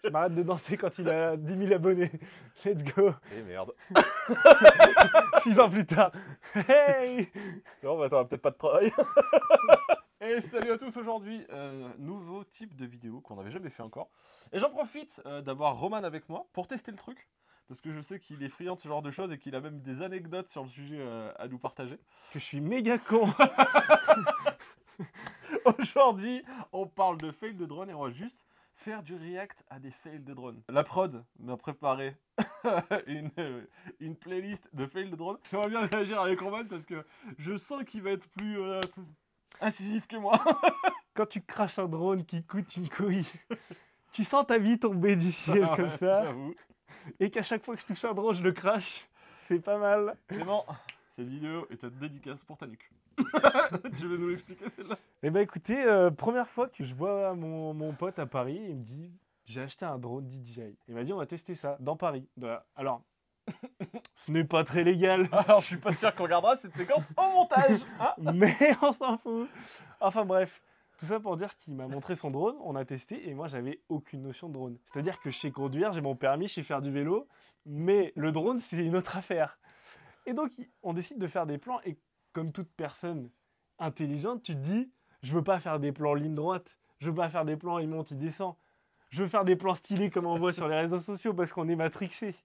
Je m'arrête de danser quand il a 10 000 abonnés. Let's go. Eh merde. 6 ans plus tard. Hey. Non, bah t'auras peut-être pas de travail. Et salut à tous aujourd'hui. Nouveau type de vidéo qu'on n'avait jamais fait encore. Et j'en profite d'avoir Roman avec moi pour tester le truc. Parce que je sais qu'il est friand de ce genre de choses et qu'il a même des anecdotes sur le sujet à nous partager. Que je suis méga con. Aujourd'hui, on parle de fail de drone et on va juste faire du react à des fails de drone. La prod m'a préparé une playlist de fails de drone. J'aimerais bien réagir avec Roman parce que je sens qu'il va être plus incisif que moi. Quand tu craches un drone qui coûte une couille, tu sens ta vie tomber du ciel comme ça. J'avoue. Et qu'à chaque fois que je touche un drone, je le crache. C'est pas mal. Clément, cette vidéo est une dédicace pour ta nuque. Tu veux nous expliquer celle-là? Eh ben écoutez, première fois que je vois mon pote à Paris, il me dit j'ai acheté un drone DJI. Il m'a dit on va tester ça dans Paris. Alors, ce n'est pas très légal, Alors je suis pas sûr qu'on regardera cette séquence au montage. Hein, mais on s'en fout. Enfin bref, tout ça pour dire qu'il m'a montré son drone, on a testé et moi j'avais aucune notion de drone. C'est-à-dire que je sais conduire, j'ai mon permis, je sais faire du vélo, mais le drone c'est une autre affaire. Et donc on décide de faire des plans et comme toute personne intelligente, tu te dis je veux pas faire des plans ligne droite, je veux pas faire des plans il monte, il descend. Je veux faire des plans stylés comme on voit sur les réseaux sociaux parce qu'on est matrixé.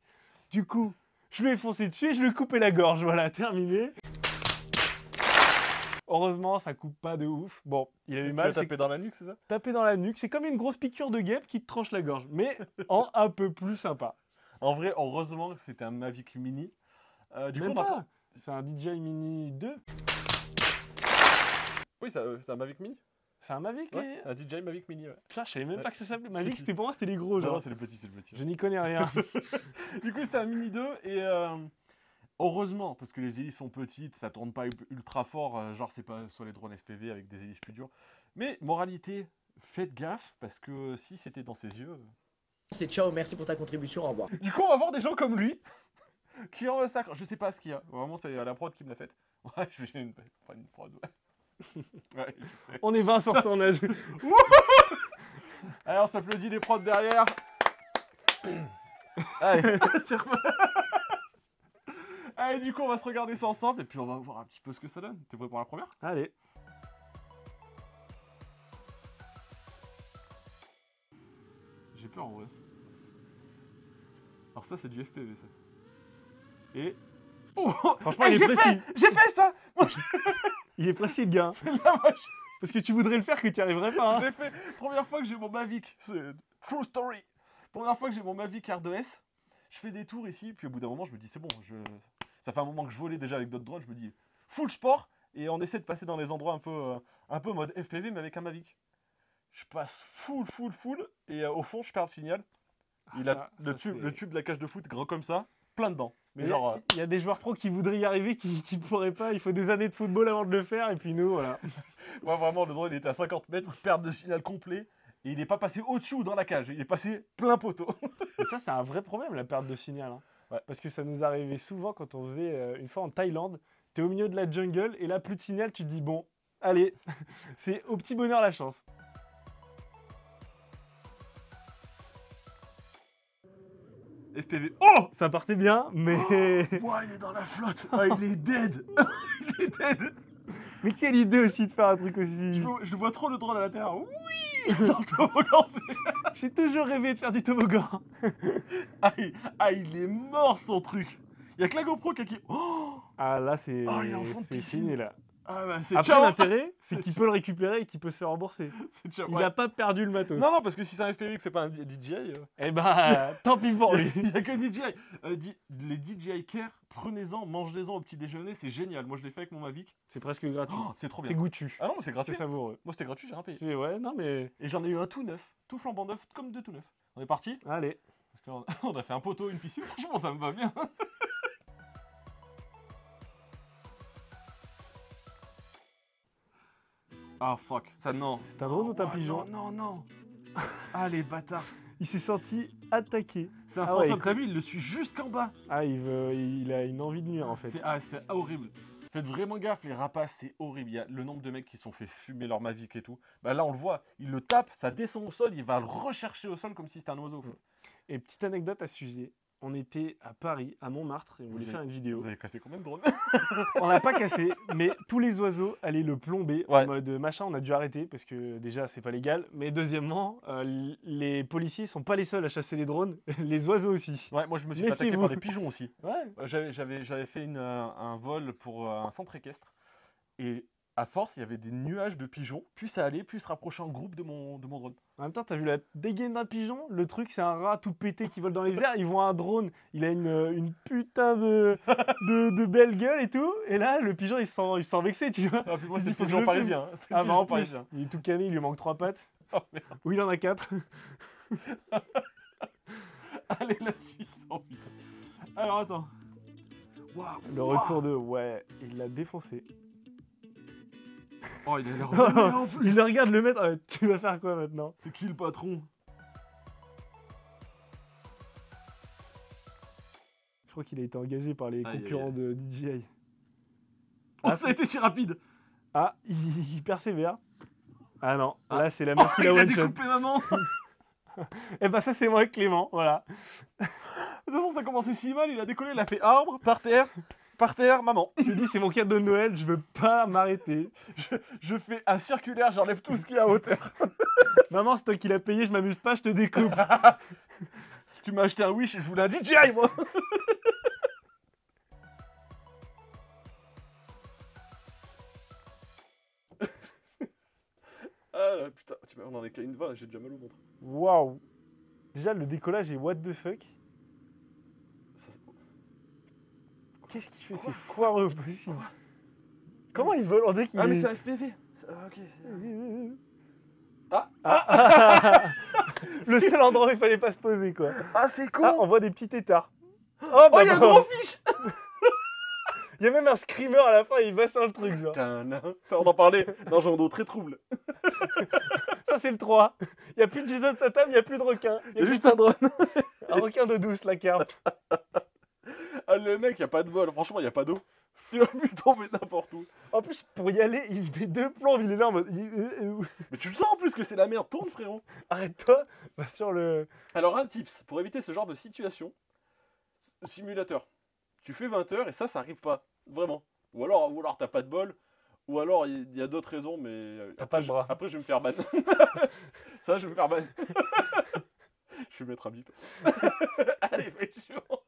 Du coup, je lui ai foncé dessus et je lui ai coupé la gorge. Voilà, terminé. Heureusement, ça coupe pas de ouf. Bon, il a eu mal. Tu l'as tapé dans la nuque, c'est ça? Taper dans la nuque, c'est comme une grosse piqûre de guêpe qui te tranche la gorge, mais en un peu plus sympa. En vrai, heureusement que c'était un Mavic Mini. Du Même coup, on pas. apprend. C'est un DJI Mini 2. Oui, c'est un Mavic Mini. C'est un Mavic, Ouais, un DJI Mavic Mini, ouais. Putain, je savais même Ouais. pas que ça s'appelait Mavic. C'était pour moi, c'était les gros, Non, genre. c'est le petit, c'est le petit. Je n'y connais rien. Du coup, c'était un Mini 2 et heureusement, parce que les hélices sont petites, ça tourne pas ultra fort, genre c'est pas sur les drones FPV avec des hélices plus dures. Mais moralité, faites gaffe parce que si c'était dans ses yeux. C'est ciao, merci pour ta contribution, au revoir. Du coup, on va voir des gens comme lui qui ont un sac. Je sais pas ce qu'il y a. Vraiment, c'est la prod qui me l'a faite. Ouais, je vais prendre une prod, ouais. Ouais, je sais. On est 20 sur ce tournage. Allez, on s'applaudit les prods derrière. Allez, c'est Allez, du coup, on va se regarder ça ensemble et puis on va voir un petit peu ce que ça donne. T'es prêt pour la première? Allez. J'ai peur en vrai. Alors ça, c'est du FPV, ça. Et... Oh, Franchement, il est précis. J'ai fait ça. Moi, Il est précis, le gars. c'est la vache. Parce que tu voudrais le faire que tu n'y arriverais pas. Hein. J'ai fait, première fois que j'ai mon Mavic, c'est true story. Première fois que j'ai mon Mavic R2S, je fais des tours ici, puis au bout d'un moment, je me dis c'est bon, ça fait un moment que je volais déjà avec d'autres drones, je me dis full sport, et on essaie de passer dans des endroits un peu mode FPV, mais avec un Mavic. Je passe full, et au fond, je perds le signal. Il a le tube de la cage de foot grand comme ça, plein dedans. Mais genre, il y a des joueurs pros qui voudraient y arriver, qui ne pourraient pas. Il faut des années de football avant de le faire. Et puis nous, voilà. moi vraiment, le drone il était à 50 mètres, perte de signal complet. Et il n'est pas passé au-dessus ou dans la cage, il est passé plein poteau. Et ça, c'est un vrai problème, la perte de signal. Hein. Ouais. Parce que ça nous arrivait souvent quand on faisait une fois en Thaïlande. Tu es au milieu de la jungle et là, plus de signal. Tu te dis, bon, allez, c'est au petit bonheur la chance. FPV. Oh, Ça partait bien, mais... ouah, il est dans la flotte. Ah, il est dead. Il est dead. mais quelle idée aussi de faire un truc aussi... Je vois trop le drone à l'intérieur. Oui, dans le toboggan. J'ai toujours rêvé de faire du toboggan. Il est mort son truc. Il y a que la GoPro qui... Oh, Ah là, c'est Oh, il est en fond de piscine. fini là. ah bah c'est Après, ciao. l'intérêt, c'est C'est qu'il peut le récupérer et qu'il peut se faire rembourser. C'est ciao. Il Ouais. n'a pas perdu le matos. Non, parce que si c'est un FPV que c'est pas un DJI... Eh bah, tant pis pour lui. Il n'y a que DJI. Les DJI Care, prenez-en, mangez-en au petit déjeuner, c'est génial. Moi, je l'ai fait avec mon Mavic. C'est presque gratuit. Oh, c'est trop bien. C'est goûtu. Ah non, mais c'est C'est gratuit. savoureux. Moi, c'était gratuit, j'ai rien payé. C'est ouais, non mais... Et j'en ai eu un tout neuf, tout flambant neuf, comme deux tout neufs. On est parti? Allez. Parce qu'on on a fait un poteau, une piscine, franchement, ça me va bien. Ah fuck, ça non. C'est un drone ou un pigeon? Non. Ah les bâtards. Il s'est senti attaqué. C'est un Ah ouais, fantôme, t'as vu, il le suit jusqu'en bas. Ah, il a une envie de nuire en fait. C'est horrible. Faites vraiment gaffe, les rapaces, c'est horrible. Il y a le nombre de mecs qui se sont fait fumer leur Mavic et tout. Bah là, on le voit, il le tape, ça descend au sol, il va le rechercher au sol comme si c'était un oiseau. En fait. Et petite anecdote à ce sujet, on était à Paris, à Montmartre, et on voulait faire une vidéo. Vous avez cassé combien de drones? On l'a pas cassé, mais tous les oiseaux allaient le plomber Ouais. en mode machin. On a dû arrêter parce que déjà c'est pas légal. Mais deuxièmement, les policiers sont pas les seuls à chasser les drones, les oiseaux aussi. Ouais, moi je me suis fait attaquer Méfiez-vous. par des pigeons aussi. Ouais. J'avais fait un vol pour un centre équestre. Et à force, il y avait des nuages de pigeons. Plus ça allait, plus se rapprochait en groupe de mon drone. En même temps, t'as vu la dégaine d'un pigeon? Le truc, c'est un rat tout pété qui vole dans les airs. Ils voient un drone, il a une putain de belle gueule et tout. Et là, le pigeon, il se sent vexé, tu vois. Ah, puis moi, Il c'était faut le que pigeon je le parisien. Hein. C'était le Ah bah pigeon en plus, parisien. il est tout cané, il lui manque 3 pattes. Oh, merde. Oui, il en a 4. Allez, la suite. Oh putain. Alors attends. Waouh. Le retour de... Ouais, il l'a défoncé. Oh, il a l'air vénère en plus. Il le regarde le maître. Ah, tu vas faire quoi maintenant? C'est qui le patron? Je crois qu'il a été engagé par les Aïe, concurrents aïe, de DJI. Oh, Ah, ça a été si rapide. Ah, il persévère. Ah non, Ah. là c'est la meuf qui Il l'a a one shot. découpé maman. Et bah ça c'est moi Clément, voilà. De toute façon, ça a commencé si mal. Il a décollé, il a fait arbre, par terre, maman. Je me dis c'est mon cadeau de Noël, je veux pas m'arrêter. Je fais un circulaire, j'enlève tout ce qui est à hauteur. Maman, c'est toi qui l'as payé, je m'amuse pas, je te découpe. Tu m'as acheté un Wish et je voulais un DJI, moi. Ah là, putain, on en est qu'à une 20, j'ai déjà mal au ventre. Waouh. Déjà le décollage est what the fuck. Ça, Qu'est-ce qu'il fait? C'est foireux au possible. Comment il vole? On dirait qu'il Ah, mais est... c'est un FPV. Ok. Le seul endroit où il fallait pas se poser quoi. Ah, c'est con. Ah, on voit des petits tétards. Oh Oh, bah il y a un bon. gros fiche. Il y a même un screamer à la fin, il va sur le truc genre. On en parlait dans un dos très trouble. Ça c'est le 3. Il y a plus de Jason Statham, il y a plus de requin. Il y a juste un drone. Un requin de douce la carpe. Ah, le mec, il n'y a pas de vol. Franchement, il n'y a pas d'eau. Il a pu tomber n'importe où. En plus pour y aller, il met 2 plombes, il est là en mode Mais tu le sens en plus que c'est la merde. Tourne, frérot. arrête-toi, va sur le... Alors, un tips pour éviter ce genre de situation simulateur. Tu fais 20 heures et ça arrive pas. Vraiment. Ou alors t'as pas de bol. Ou alors il y a d'autres raisons, mais. T'as pas le bras. Après, je vais me faire ban. Ça, je vais me faire ban. Je vais mettre un bip. Allez, fais chaud.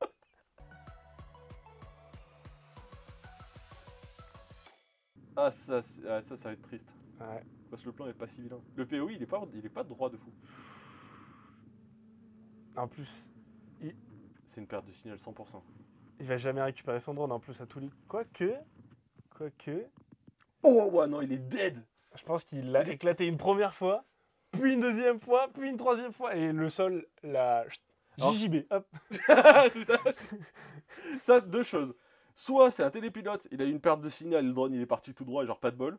Ah, ça va être triste. Ouais. Parce que le plan est pas si vilain. Le POI, il est pas droit de fou. En plus, C'est une perte de signal 100%. il va jamais récupérer son drone en plus à tous les... Quoique, Oh, ouais, non, il est dead. je pense qu'il l'a éclaté une première fois, puis une deuxième fois, puis une troisième fois, et le sol, la... Alors- JJB, hop. C'est ça. Ça, deux choses. Soit c'est un télépilote, il a eu une perte de signal, le drone il est parti tout droit, genre pas de bol.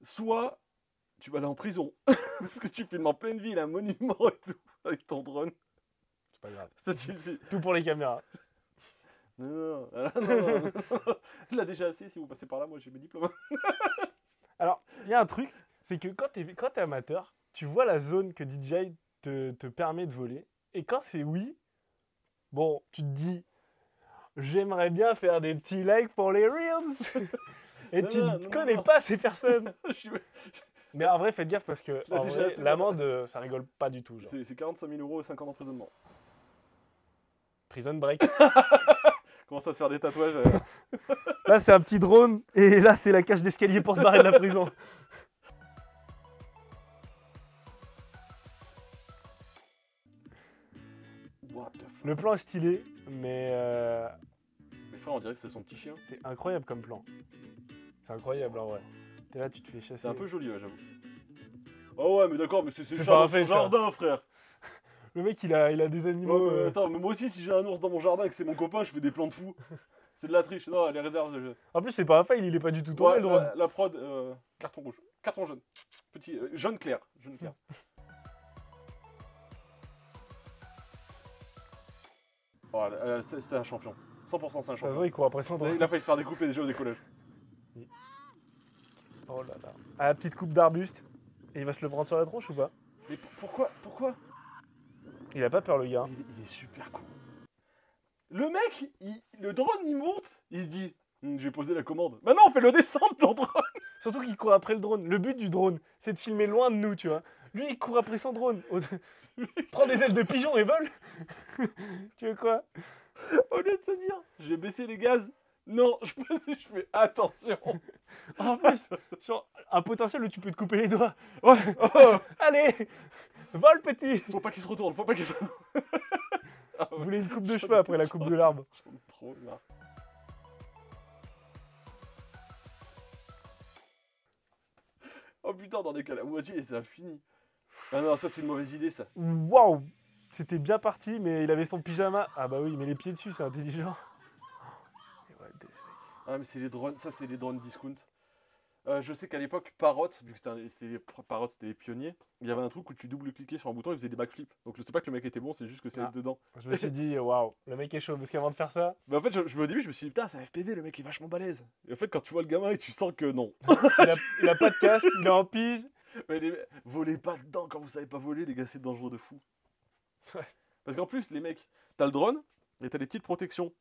Soit tu vas aller en prison. Parce que tu filmes en pleine ville un monument et tout, avec ton drone. C'est pas grave. Ça, tu... Tout pour les caméras. Non, non. Je l'ai déjà assez, si vous passez par là, moi j'ai mes diplômes. Alors, il y a un truc, c'est que quand t'es amateur, tu vois la zone que DJI te permet de voler. Et quand c'est oui, bon, tu te dis, j'aimerais bien faire des petits likes pour les Reels. Et tu Non, ne non, connais non. pas ces personnes. Je suis- Mais en vrai, faites gaffe parce que l'ai en déjà vrai, assez l'amende, ça rigole pas du tout. Genre. C'est 45 000 € et 5 ans d'emprisonnement. Prison break. Commence à se faire des tatouages. Là, c'est un petit drone. Et là, c'est la cage d'escalier pour se barrer de la prison. What the fuck. Le plan est stylé, mais Mais frère, on dirait que c'est son petit chien. c'est incroyable comme plan. C'est incroyable en vrai. T'es là, tu te fais chasser. C'est un peu joli, ouais, j'avoue. Oh ouais, mais d'accord, mais c'est C'est genre pas un dans fake, son ça. jardin, frère. Le mec, il a des animaux. Ouais, mais attends, mais moi aussi, si j'ai un ours dans mon jardin et que c'est mon copain, je fais des plans de fou. C'est de la triche. Non, les réserves. En plus, c'est pas un fail, il est pas du tout tourné Ouais, le drone. la prod, carton rouge. Carton jaune. Petit, jaune clair. Jaune clair. Oh, c'est un champion. 100% c'est un Ça se champion. voit, il court après son drone. Il a failli se faire découper déjà au décollage. Oh là là. Ah, la petite coupe d'arbuste. Et il va se le prendre sur la tronche ou pas? Mais pourquoi Il a pas peur le gars. il est super con. Le mec, le drone il monte, il se dit je vais poser la commande. Bah non, fais-le descendre ton drone. Surtout qu'il court après le drone. Le but du drone, c'est de filmer loin de nous, tu vois. Lui, il court après son drone. Prends des ailes de pigeon et vole. Tu veux quoi? Au lieu de se dire je vais baisser les gaz. Non, je fais attention. En plus, sur un potentiel où tu peux te couper les doigts. Ouais. Oh, Allez, vole petit. faut pas qu'il se retourne, faut pas qu'il se retourne. Vous voulez une coupe de cheveux après la coupe de l'arbre? J'en ai trop marre. Oh putain, dans des cas la moitié et ça finit. Ah non, ça c'est une mauvaise idée ça. Waouh, c'était bien parti, mais il avait son pyjama. Ah bah oui, mais les pieds dessus, c'est intelligent. Et what the fuck. Ah mais c'est les drones, ça c'est les drones discount. Je sais qu'à l'époque, Parrot, vu que Parrot c'était les pionniers, il y avait un truc où tu double-cliquais sur un bouton et il faisait des backflips. Donc je sais pas que le mec était bon, c'est juste que c'est Ah. dedans. Je me suis dit, waouh, le mec est chaud, parce qu'avant de faire ça, Mais en fait, au début, je me suis dit, putain, c'est un FPV, le mec est vachement balèze. Et en fait, quand tu vois le gamin et tu sens que non. il a pas de casque, il est en pige. Mais volez pas dedans quand vous savez pas voler, les gars, c'est dangereux de fou. Ouais. Parce qu'en plus, les mecs, t'as le drone et t'as des petites protections.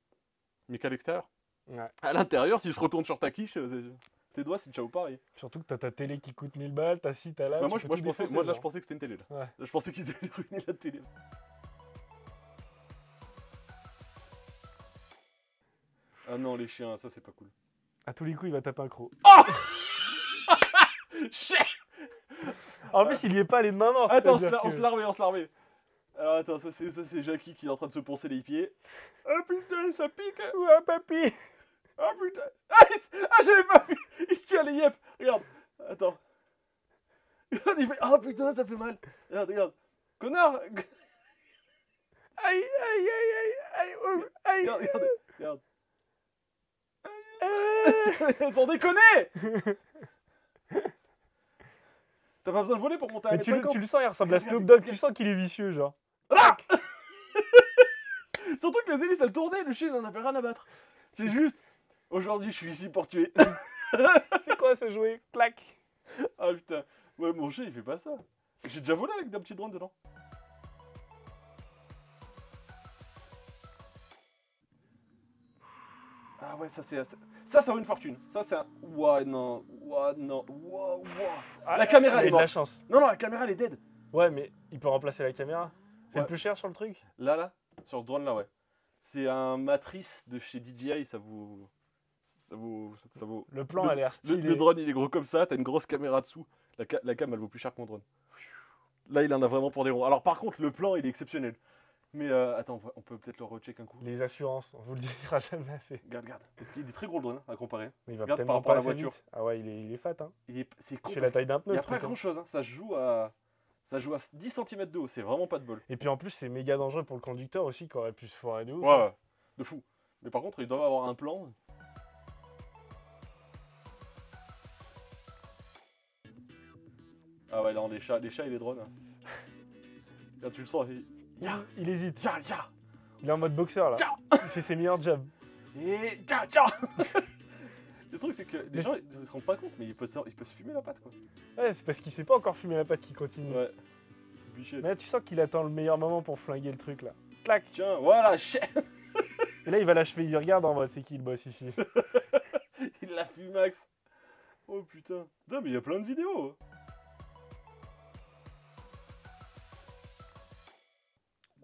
Mais qu'à l'extérieur. Ouais. À l'intérieur, s'il se retourne sur ta quiche, tes doigts, c'est ciao pareil. Surtout que t'as ta télé qui coûte 1000 balles, t'as ci, t'as là. Bah, tu moi, peux je tout pensais, défoncer, moi, là, genre. je pensais que c'était une télé. Là. Ouais. Là, je pensais qu'ils allaient ruiner la télé. Ah non, les chiens, ça c'est pas cool. À tous les coups, il va taper un croc. Oh Chien. En plus, il y est pas allé de main morte. Attends, c'est-à-dire on se l'a remet. Alors attends, ça c'est Jackie qui est en train de se poncer les pieds. Ah putain, ça pique. que- Ouais, papy. Ah putain. Ah, j'avais pas vu. Il se tient les yeux. Regarde. Attends. Regarde, il fait. Ah putain, ça fait mal. Regarde. Connard. Aïe, aïe, aïe, aïe, aïe, aïe. Regarde. Euh. Sans déconner. T'as pas besoin de voler pour monter à Mais 1m50. tu le sens, il ressemble à Regarde, Snoop Dogg. regarde. Tu sens qu'il est vicieux, genre. Ah Surtout que les hélices elles tournaient, le chien il en avait rien à battre. C'est juste. Aujourd'hui je suis ici pour tuer. C'est quoi ce jouet? Clac. Ah putain. Ouais, mon chien il fait pas ça. J'ai déjà volé avec d'un petit drone dedans. Ah ouais, ça vaut une fortune. Ça c'est un. Ouah non. Ouah non. Ouah. Ah, La caméra, il a elle est de la morte. chance. Non, la caméra elle est dead. Ouais, mais il peut remplacer la caméra. C'est Ouais. le plus cher sur le truc. Là, sur ce drone là, ouais. C'est un matrice de chez DJI, ça vaut. Le plan a l'air stylé. Le drone il est gros comme ça, t'as une grosse caméra dessous. La cam elle vaut plus cher que mon drone. Là il en a vraiment pour des ronds. Alors par contre le plan il est exceptionnel. Mais attends, on peut peut-être le recheck un coup. Les assurances, on vous le dira jamais assez. Regarde. Parce qu'il est très gros le drone hein, à comparer. Mais il va Regarde tellement par rapport à pas la assez voiture. vite. Ah ouais, il est fat, hein. C'est con. Il fait la taille d'un Il pneu, n'y a le pas truc, hein. grand chose, hein. Ça joue à 10 cm de haut, c'est vraiment pas de bol. Et puis en plus, c'est méga dangereux pour le conducteur aussi, qui aurait pu se foirer de ouf. Ouais, de fou. Mais par contre, ils doivent avoir un plan. Ah ouais, non, les chats et les drones. Hein. Regarde, tu le sens. Il hésite. Ya. Il est en mode boxeur là. Ya. Il fait ses meilleurs jabs. Et ya. Le truc, c'est que les gens, ils se rendent pas compte, mais il peut se fumer la patte, quoi. Ouais, c'est parce qu'il sait pas encore fumer la patte qu'il continue. Ouais. Bichette. Mais là, tu sens qu'il attend le meilleur moment pour flinguer le truc là. Clac. Tiens, voilà, chien. Et là, il va l'achever. Il regarde en mode, c'est qui le boss ici? Il l'a fumax. Oh putain. Putain, mais il y a plein de vidéos.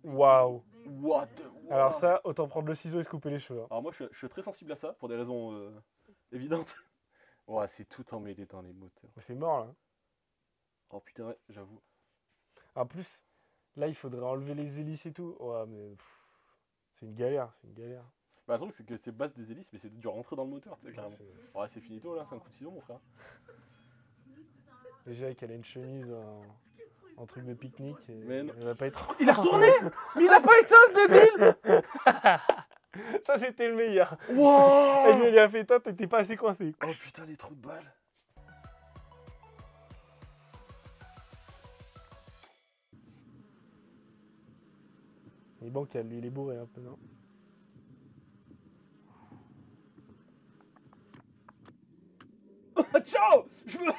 Waouh. What the... Alors ça, autant prendre le ciseau et se couper les cheveux. hein. Alors moi, je suis très sensible à ça, pour des raisons évidentes. Ouais, c'est tout emmêlé dans les moteurs. Mais c'est mort là. Oh putain, ouais, j'avoue. En plus, là, il faudrait enlever les hélices et tout. Ouais, mais c'est une galère, Bah, le truc, c'est que c'est base des hélices, mais c'est dû rentrer dans le moteur, tu sais, carrément. Ouais, c'est finito, là, c'est un coup de ciseau, mon frère. Déjà qu'elle a une chemise en truc de pique-nique. Et Mais non. elle va pas être. Il a retourné. Mais il a pas éteint, ce débile. Ça, c'était le meilleur. Wow. Elle lui a fait toi, t'étais pas assez coincé. Oh putain, les trous de balles. Il est bon qu'il lui, il est bourré un peu, non? ciao. Je me...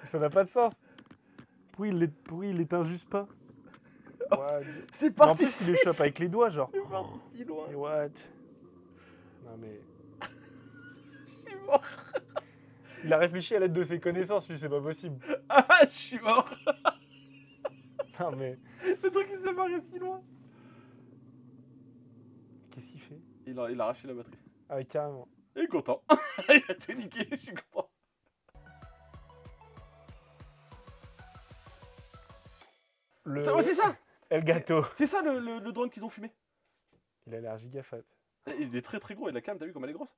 Ça n'a pas de sens. Pourquoi il l'éteint juste pas? What? C'est Mais en parti. plus, il le chope avec les doigts, genre. C'est parti si loin. Mais what? Non mais... Je suis mort. Il a réfléchi à l'aide de ses connaissances, lui, c'est pas possible. Ah, je suis mort. Non mais... Le truc il s'est barré si loin. Qu'est-ce qu'il fait? Il a arraché la batterie. Ah ouais, carrément. Il est content. Il a tout niqué, je suis content. Le... C'est ça. El Gato. C'est ça le drone qu'ils ont fumé. Il a l'air giga fat. Il est très très gros et la cam, t'as vu comme elle est grosse?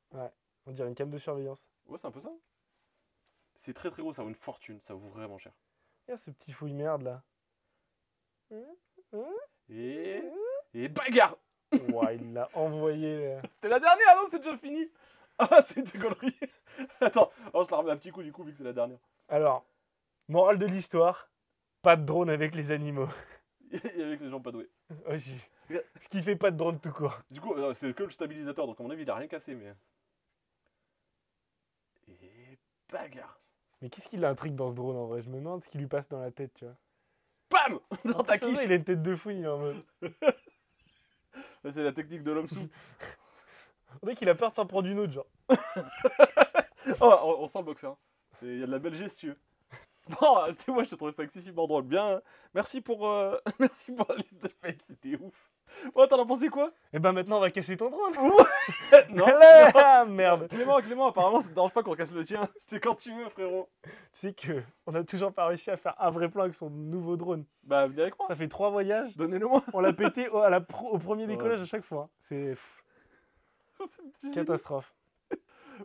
On dirait une cam de surveillance. Ouais, c'est un peu ça. C'est très très gros, ça vaut une fortune, ça vaut vraiment cher. Regarde ce petit fouille merde là. Et bagarre. Ouah, il l'a envoyé. C'était la dernière, non? C'est déjà fini. Ah, c'est des conneries. Attends, on se la remet un petit coup du coup, vu que c'est la dernière. Alors, morale de l'histoire, pas de drone avec les animaux. Et avec les gens pas doués. Aussi. Ce qui fait pas de drone tout court. Du coup, c'est que le stabilisateur, donc à mon avis, il a rien cassé, mais... Et bagarre. Mais qu'est-ce qu'il a un truc dans ce drone en vrai? Je me demande ce qui lui passe dans la tête, tu vois. Bam. Dans En ta plus, ça se quiche. voit, il a une tête de fouille en mode. C'est la technique de l'homme sous. On dirait qu'il a peur de s'en prendre une autre, genre. Oh, on sent le boxer. Hein. Il y a de la belle gestuelle. Bon, c'était moi, je te trouvais ça excessivement drôle. Bien, merci pour, merci pour la liste de fails, c'était ouf. Bon, t'en as pensé quoi? Et ben maintenant, on va casser ton drone. Non, Ah, merde. Clément, apparemment, ça te dérange pas qu'on casse le tien. C'est quand tu veux, frérot. Tu sais que on a toujours pas réussi à faire un vrai plan avec son nouveau drone. Bah, venez avec moi. Ça fait 3 voyages. Donnez-le moi. On l'a pété au premier décollage à chaque fois. Hein. C'est catastrophe.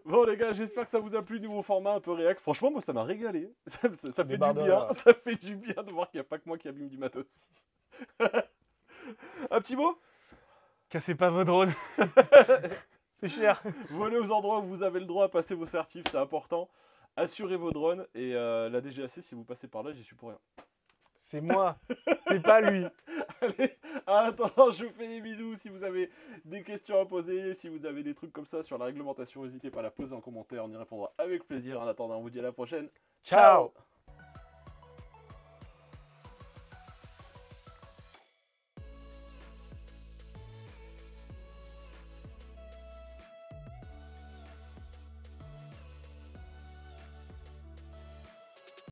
Bon, les gars, j'espère que ça vous a plu, nouveau format un peu réac. Franchement, moi, ça m'a régalé. Ça fait du débardeur, bien. ouais. Ça fait du bien de voir qu'il n'y a pas que moi qui abîme du matos. Un petit mot? Cassez pas vos drones. C'est cher. Volez aux endroits où vous avez le droit à passer vos certifs, c'est important. Assurez vos drones et la DGAC, si vous passez par là, j'y suis pour rien. C'est moi. C'est pas lui. Allez, attends, je vous fais des bisous. Si vous avez des questions à poser, si vous avez des trucs comme ça sur la réglementation, n'hésitez pas à la poser en commentaire, on y répondra avec plaisir. En attendant, on vous dit à la prochaine. Ciao.